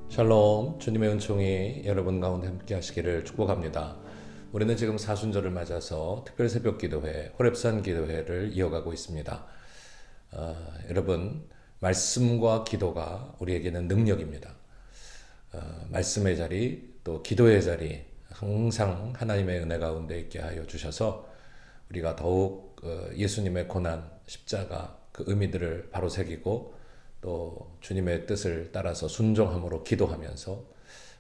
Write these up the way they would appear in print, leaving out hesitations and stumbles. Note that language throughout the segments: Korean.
샬롬, 주님의 은총이 여러분 가운데 함께 하시기를 축복합니다. 우리는 지금 사순절을 맞아서 특별 새벽 기도회, 호렙산 기도회를 이어가고 있습니다. 여러분, 말씀과 기도가 우리에게는 능력입니다. 말씀의 자리, 또 기도의 자리, 항상 하나님의 은혜 가운데 있게 하여 주셔서 우리가 더욱 예수님의 고난, 십자가, 그 의미들을 바로 새기고 또 주님의 뜻을 따라서 순종함으로 기도하면서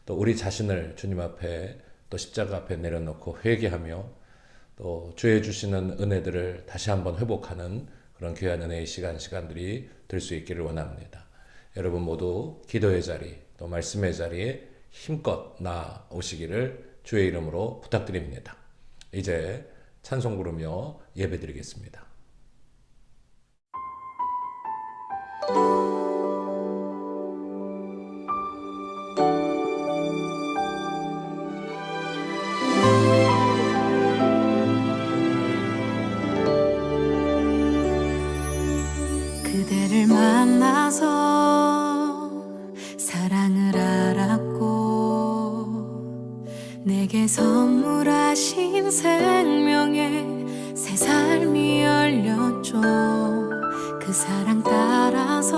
또 우리 자신을 주님 앞에 또 십자가 앞에 내려놓고 회개하며 또 주의 주시는 은혜들을 다시 한번 회복하는 그런 귀한 은혜의 시간들이 될 수 있기를 원합니다. 여러분 모두 기도의 자리 또 말씀의 자리에 힘껏 나오시기를 주의 이름으로 부탁드립니다. 이제 찬송 부르며 예배드리겠습니다. 그대를 만나서 사랑을 알았고 내게 선물하신 생명의 새 삶이 열렸죠. 그 사랑 따라서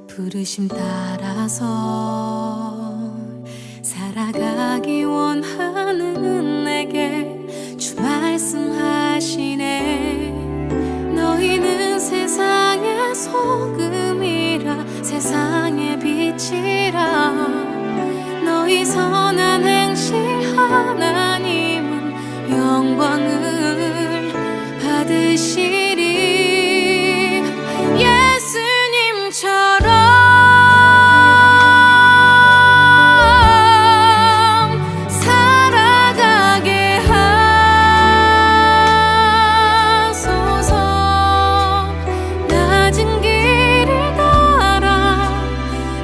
부르심 따라서 살아가기 원하는 내게 주 말씀하시네. 너희는 세상의 소금이라 세상의 빛이라. 너희 선한 행실 하나님은 영광을 받으시리. 예수님처럼 살아가게 하소서. 낮은 길을 따라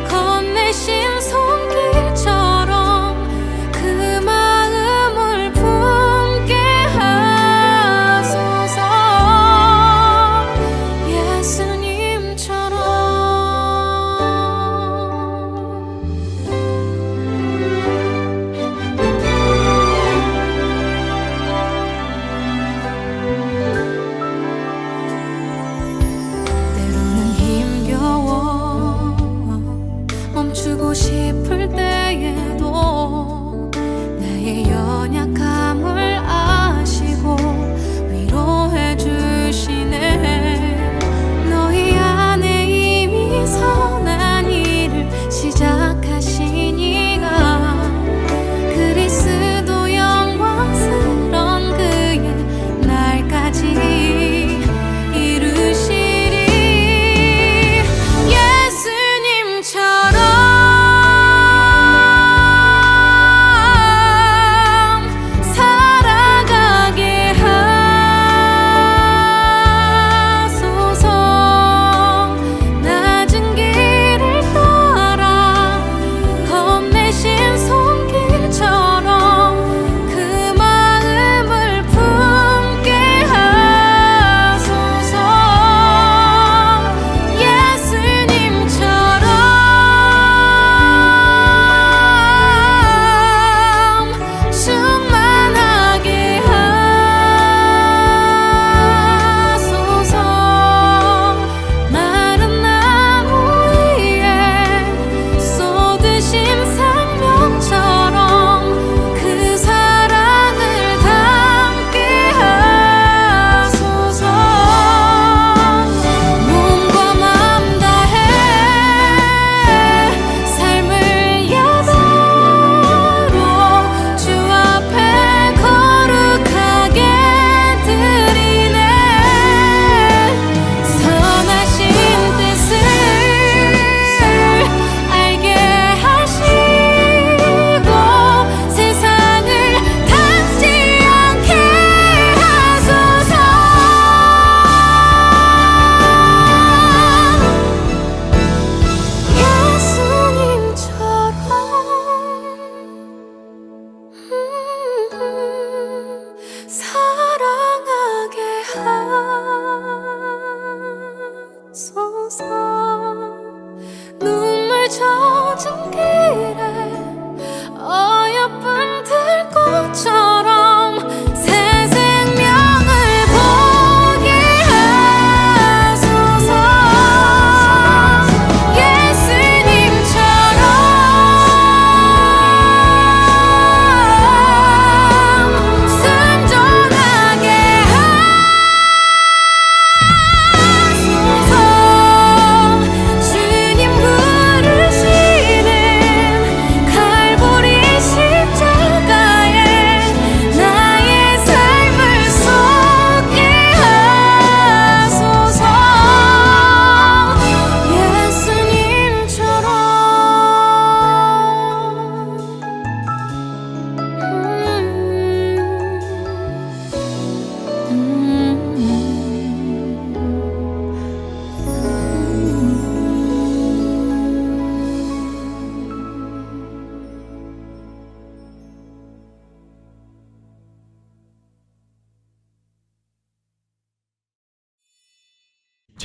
건네신 손길처럼 그 마음을 품게 하소서.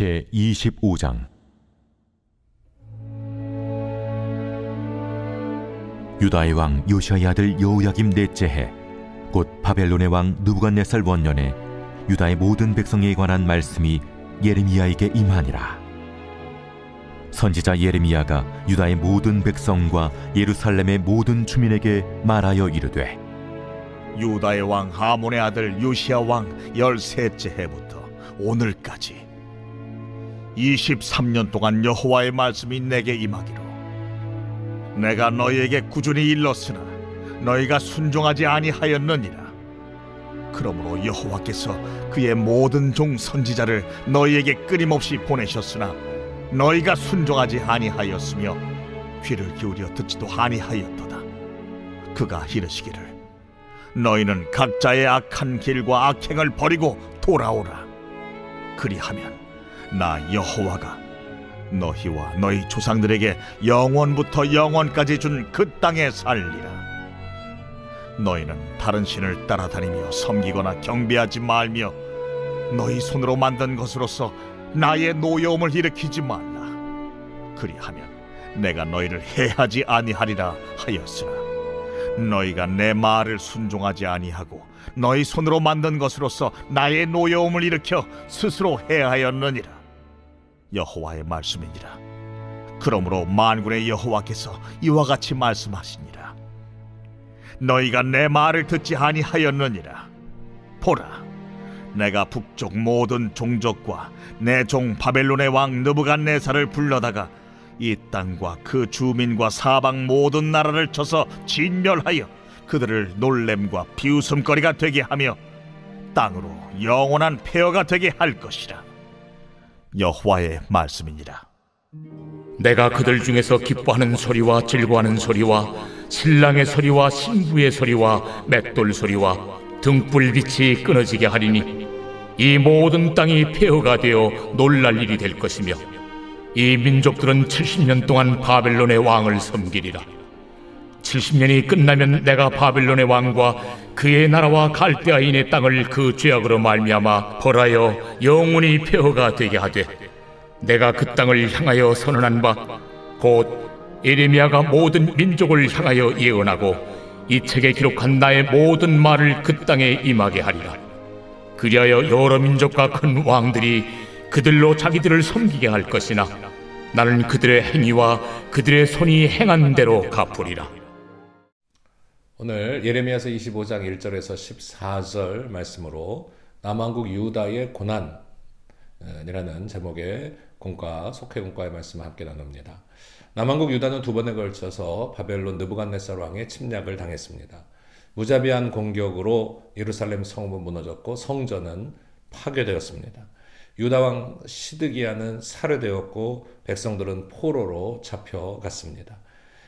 제25장. 유다의 왕 요시아의 아들 여호야김 넷째 해, 곧 바벨론의 왕 느부갓네살 원년에 유다의 모든 백성에 관한 말씀이 예레미야에게 임하니라. 선지자 예레미야가 유다의 모든 백성과 예루살렘의 모든 주민에게 말하여 이르되, 유다의 왕 하몬의 아들 요시야 왕 13째 해부터 오늘까지 23년 동안 여호와의 말씀이 내게 임하기로, 내가 너희에게 꾸준히 일렀으나 너희가 순종하지 아니하였느니라. 그러므로 여호와께서 그의 모든 종 선지자를 너희에게 끊임없이 보내셨으나 너희가 순종하지 아니하였으며 귀를 기울여 듣지도 아니하였도다. 그가 이르시기를, 너희는 각자의 악한 길과 악행을 버리고 돌아오라. 그리하면 나 여호와가 너희와 너희 조상들에게 영원부터 영원까지 준 그 땅에 살리라. 너희는 다른 신을 따라다니며 섬기거나 경배하지 말며 너희 손으로 만든 것으로서 나의 노여움을 일으키지 말라. 그리하면 내가 너희를 해하지 아니하리라 하였으나 너희가 내 말을 순종하지 아니하고 너희 손으로 만든 것으로서 나의 노여움을 일으켜 스스로 해하였느니라. 여호와의 말씀이니라. 그러므로 만군의 여호와께서 이와 같이 말씀하시니라. 너희가 내 말을 듣지 아니하였느니라. 보라, 내가 북쪽 모든 종족과 내 종 바벨론의 왕 느부갓네살을 불러다가 이 땅과 그 주민과 사방 모든 나라를 쳐서 진멸하여 그들을 놀램과 비웃음거리가 되게 하며 땅으로 영원한 폐허가 되게 할 것이라. 여호와의 말씀이니라. 내가 그들 중에서 기뻐하는 소리와 즐거워하는 소리와 신랑의 소리와 신부의 소리와 맷돌 소리와 등불빛이 끊어지게 하리니 이 모든 땅이 폐허가 되어 놀랄 일이 될 것이며 이 민족들은 70년 동안 바벨론의 왕을 섬기리라. 70년이 끝나면 내가 바벨론의 왕과 그의 나라와 갈대아인의 땅을 그 죄악으로 말미암아 벌하여 영원히 폐허가 되게 하되, 내가 그 땅을 향하여 선언한 바 곧 예레미야가 모든 민족을 향하여 예언하고 이 책에 기록한 나의 모든 말을 그 땅에 임하게 하리라. 그리하여 여러 민족과 큰 왕들이 그들로 자기들을 섬기게 할 것이나 나는 그들의 행위와 그들의 손이 행한 대로 갚으리라. 오늘 예레미야서 25장 1절에서 14절 말씀으로 남왕국 유다의 고난이라는 제목의 공과 속회공과의 말씀을 함께 나눕니다. 남왕국 유다는 두 번에 걸쳐서 바벨론 느부갓네살 왕의 침략을 당했습니다. 무자비한 공격으로 예루살렘 성읍은 무너졌고 성전은 파괴되었습니다. 유다 왕 시드기야는 살해되었고 백성들은 포로로 잡혀갔습니다.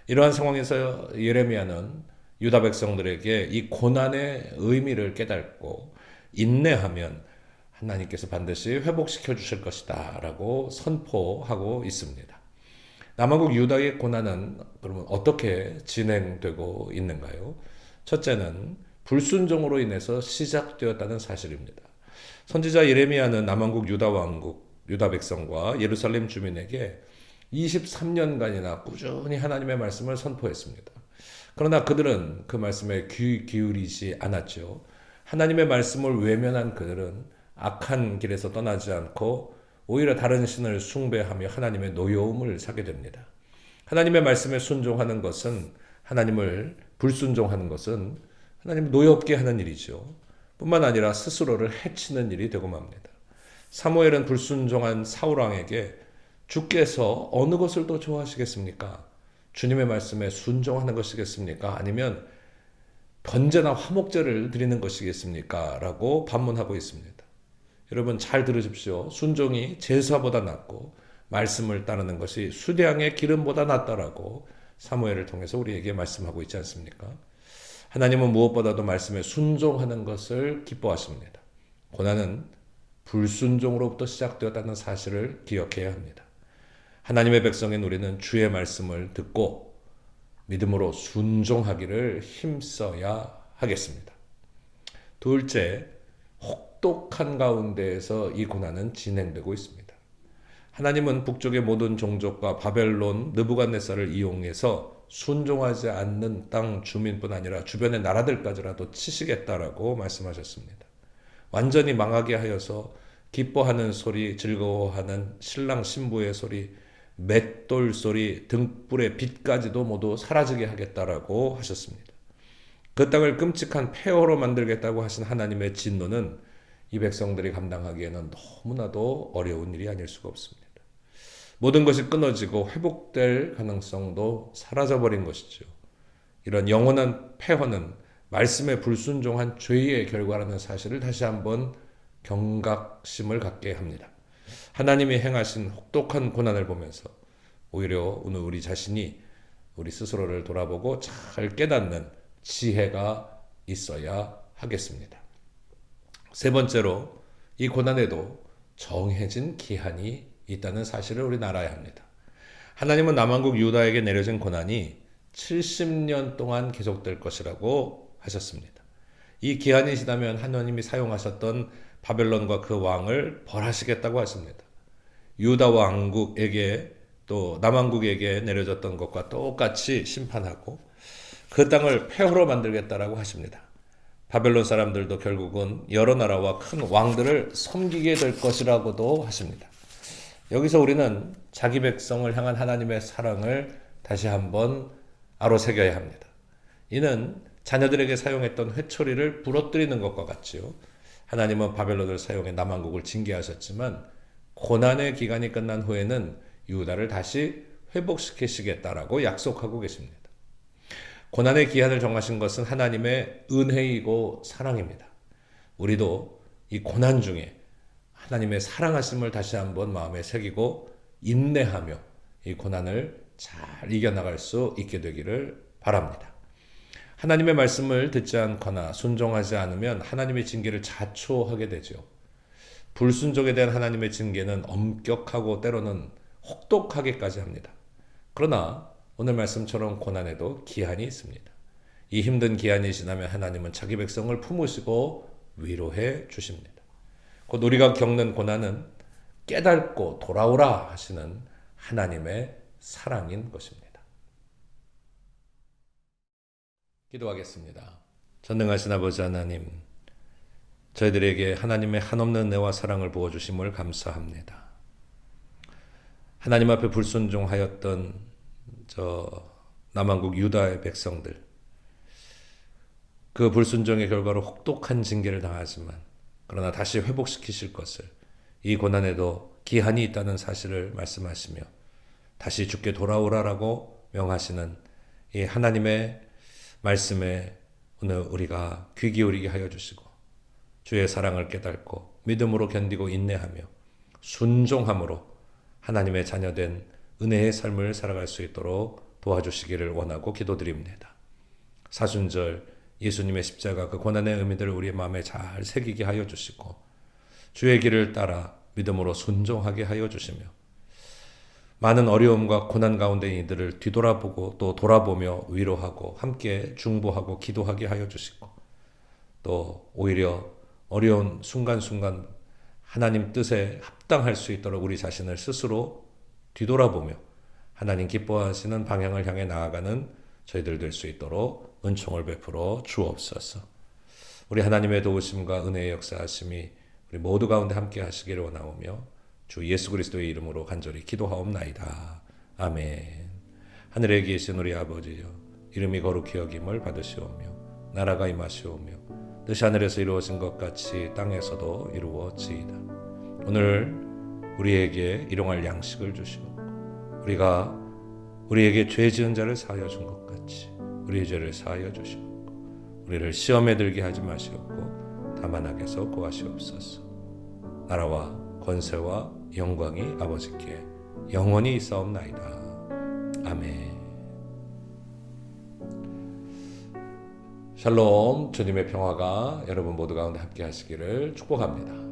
이러한 상황에서 예레미야는 유다 백성들에게 이 고난의 의미를 깨닫고 인내하면 하나님께서 반드시 회복시켜 주실 것이다 라고 선포하고 있습니다. 남왕국 유다의 고난은 그러면 어떻게 진행되고 있는가요? 첫째는 불순종으로 인해서 시작되었다는 사실입니다. 선지자 예레미야는 남왕국 유다 왕국, 유다 백성과 예루살렘 주민에게 23년간이나 꾸준히 하나님의 말씀을 선포했습니다. 그러나 그들은 그 말씀에 귀 기울이지 않았죠. 하나님의 말씀을 외면한 그들은 악한 길에서 떠나지 않고 오히려 다른 신을 숭배하며 하나님의 노여움을 사게 됩니다. 하나님의 말씀에 순종하는 것은, 하나님을 불순종하는 것은 하나님을 노엽게 하는 일이죠. 뿐만 아니라 스스로를 해치는 일이 되고 맙니다. 사무엘은 불순종한 사울왕에게 주께서 어느 것을 더 좋아하시겠습니까? 주님의 말씀에 순종하는 것이겠습니까? 아니면 번제나 화목제를 드리는 것이겠습니까? 라고 반문하고 있습니다. 여러분 잘 들으십시오. 순종이 제사보다 낫고 말씀을 따르는 것이 수량의 기름보다 낫다라고 사무엘을 통해서 우리에게 말씀하고 있지 않습니까? 하나님은 무엇보다도 말씀에 순종하는 것을 기뻐하십니다. 고난은 불순종으로부터 시작되었다는 사실을 기억해야 합니다. 하나님의 백성인 우리는 주의 말씀을 듣고 믿음으로 순종하기를 힘써야 하겠습니다. 둘째, 혹독한 가운데에서 이 고난은 진행되고 있습니다. 하나님은 북쪽의 모든 종족과 바벨론 느부갓네살을 이용해서 순종하지 않는 땅 주민뿐 아니라 주변의 나라들까지라도 치시겠다라고 말씀하셨습니다. 완전히 망하게 하여서 기뻐하는 소리, 즐거워하는 신랑 신부의 소리, 맷돌 소리, 등불의 빛까지도 모두 사라지게 하겠다라고 하셨습니다. 그 땅을 끔찍한 폐허로 만들겠다고 하신 하나님의 진노는 이 백성들이 감당하기에는 너무나도 어려운 일이 아닐 수가 없습니다. 모든 것이 끊어지고 회복될 가능성도 사라져버린 것이죠. 이런 영원한 폐허는 말씀에 불순종한 죄의 결과라는 사실을 다시 한번 경각심을 갖게 합니다. 하나님이 행하신 혹독한 고난을 보면서 오히려 오늘 우리 자신이 우리 스스로를 돌아보고 잘 깨닫는 지혜가 있어야 하겠습니다. 세 번째로 이 고난에도 정해진 기한이 있다는 사실을 우리는 알아야 합니다. 하나님은 남왕국 유다에게 내려진 고난이 70년 동안 계속될 것이라고 하셨습니다. 이 기한이 지나면 하나님이 사용하셨던 바벨론과 그 왕을 벌하시겠다고 하십니다. 유다 왕국에게 또 남왕국에게 내려졌던 것과 똑같이 심판하고 그 땅을 폐허로 만들겠다라고 하십니다. 바벨론 사람들도 결국은 여러 나라와 큰 왕들을 섬기게 될 것이라고도 하십니다. 여기서 우리는 자기 백성을 향한 하나님의 사랑을 다시 한번 아로새겨야 합니다. 이는 자녀들에게 사용했던 회초리를 부러뜨리는 것과 같지요. 하나님은 바벨론을 사용해 남왕국을 징계하셨지만 고난의 기간이 끝난 후에는 유다를 다시 회복시키시겠다라고 약속하고 계십니다. 고난의 기한을 정하신 것은 하나님의 은혜이고 사랑입니다. 우리도 이 고난 중에 하나님의 사랑하심을 다시 한번 마음에 새기고 인내하며 이 고난을 잘 이겨나갈 수 있게 되기를 바랍니다. 하나님의 말씀을 듣지 않거나 순종하지 않으면 하나님의 징계를 자초하게 되죠. 불순종에 대한 하나님의 징계는 엄격하고 때로는 혹독하게까지 합니다. 그러나 오늘 말씀처럼 고난에도 기한이 있습니다. 이 힘든 기한이 지나면 하나님은 자기 백성을 품으시고 위로해 주십니다. 곧 우리가 겪는 고난은 깨닫고 돌아오라 하시는 하나님의 사랑인 것입니다. 기도하겠습니다. 전능하신 아버지 하나님, 저희들에게 하나님의 한없는 은혜와 사랑을 부어주심을 감사합니다. 하나님 앞에 불순종하였던 남왕국 유다의 백성들, 그 불순종의 결과로 혹독한 징계를 당하지만 그러나 다시 회복시키실 것을, 이 고난에도 기한이 있다는 사실을 말씀하시며 다시 주께 돌아오라라고 명하시는 이 하나님의 말씀에 오늘 우리가 귀 기울이게 하여 주시고 주의 사랑을 깨닫고 믿음으로 견디고 인내하며 순종함으로 하나님의 자녀된 은혜의 삶을 살아갈 수 있도록 도와주시기를 원하고 기도드립니다. 사순절 예수님의 십자가 그 고난의 의미들을 우리의 마음에 잘 새기게 하여 주시고 주의 길을 따라 믿음으로 순종하게 하여 주시며 많은 어려움과 고난 가운데 이들을 뒤돌아보고 또 돌아보며 위로하고 함께 중보하고 기도하게 하여 주시고 또 오히려 어려운 순간순간 하나님 뜻에 합당할 수 있도록 우리 자신을 스스로 뒤돌아보며 하나님 기뻐하시는 방향을 향해 나아가는 저희들 될 수 있도록 은총을 베풀어 주옵소서. 우리 하나님의 도우심과 은혜의 역사하심이 우리 모두 가운데 함께 하시기를 원하오며 주 예수 그리스도의 이름으로 간절히 기도하옵나이다. 아멘. 하늘에 계신 우리 아버지여, 이름이 거룩히 여김을 받으시오며 나라가 임하시오며 뜻이 하늘에서 이루어진 것 같이 땅에서도 이루어지이다. 오늘 우리에게 일용할 양식을 주시옵고 우리가 우리에게 죄 지은 자를 사하여 준 것 같이 우리의 죄를 사하여 주시옵고 우리를 시험에 들게 하지 마시옵고 다만 악에서 구하시옵소서. 나라와 권세와 영광이 아버지께 영원히 있사옵나이다. 아멘. 샬롬, 주님의 평화가 여러분 모두 가운데 함께 하시기를 축복합니다.